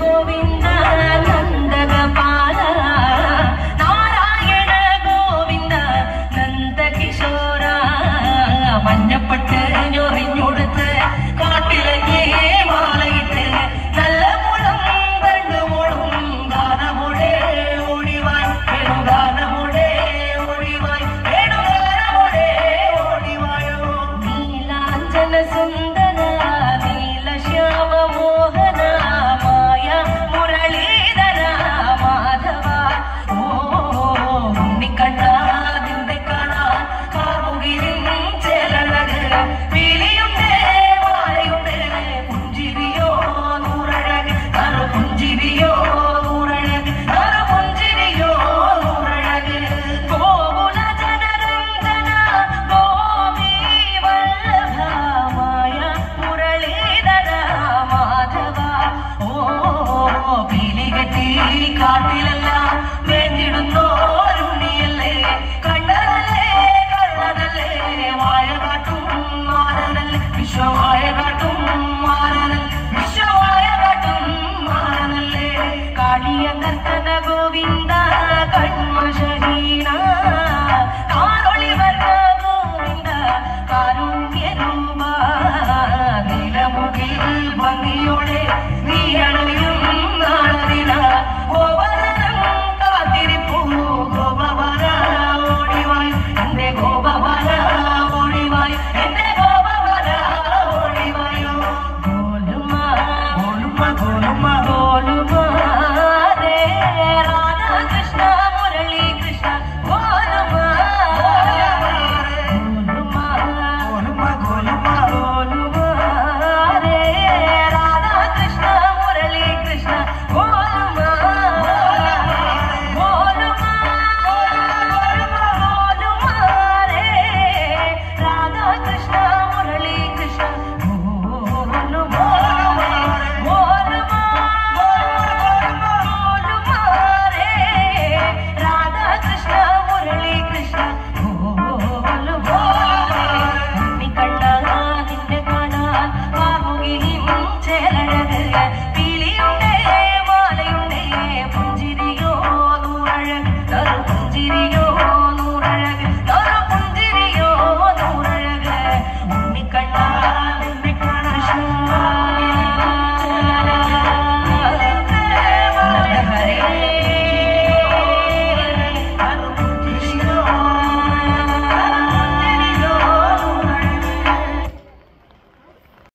ഗോവിന്ദ നന്ദഗോപാല നാരായണ ഗോവിന്ദ നന്ദകിശോര മഞ്ഞപ്പട്ട് ഞൊറിഞ്ഞൊടുത്ത് കാട്ടിലങ്ങേ മാലയിട്ട് നല്ല മുളം കണ്ണുമോളും ഗാനമോടെ ഓടിവായ് വേണുഗാനമോടെ ഓടിവായ് വേണുഗാനമോടെ ഓടിവായോ നീലാഞ്ജന സുന്ദര നീലശ്യാമ മോഹന മായ മുരളീധര മാധവ ഓ ഉണ്ണിക്കണ്ണ നിന്റെ കാണാൻ കാമുകിലും ചേലഴക് വിളിയുണ്ട് വാഴയുണ്ട് പുഞ്ചിരിയോ നൂറഴക് നറു പുഞ്ചിരിയോ നൂറഴക് നറു പുഞ്ചിരിയോ നൂറഴക് ഗോകുല ജനരഞ്ജന ഗോപി വല്ലഭ മായ മുരളീധര മാധവ ഓ പീലികെട്ടി കാട്ടിലെല്ലാം വേണ്ടിടുന്നോരുണിയല്ലേ കണ്ണനല്ലേ കണ്ണനല്ലേ വാഴ കാട്ടും മാറനല്ലേ വിശ്വമായ കാട്ടും മാറനല്ലേ വിശ്വമായ കാട്ടും മാറനല്ലേ കാളിയ നർത്തന ഗോവിന്ദ കൺമശഹീന കാരൊളി വർണ്ണ ഗോവിന്ദ കാരുണ്യരൂപ നിലമുകിൽ ഭംഗിയോടെ നീ അണയും നാളതിന ഗോപവനം കാത്തിരിപ്പൂ ഗോപവന ഓടിവായ് എന്റെ ഗോപവന ഓടിവായ് എന്റെ ഗോപവന ഓടിവായോ ഗോലുമ ഗോലുമ ഗോലുമ ഗോലുമ രേ രാധാകൃഷ്ണ മുരളി കൃഷ്ണ ഗോലുമ ഗോലുമ ഗോലുമ ഗോലുമ ഗോലുമ രേ രാധാകൃഷ്ണ മുരളി കൃഷ്ണ ഗോലുമ ഗോലുമ ഗോലുമ രേ രാധാകൃഷ്ണ മുരളി കൃഷ്ണ ഗോലുമ ഗോലുമ ഗോലുമ രേ രാധാകൃഷ്ണ മുരളി കൃഷ്ണ ഗോലുമ ഉണ്ണിക്കണ്ണ നിന്നെ കാണാൻ കാമുകിലും ചേലഴക്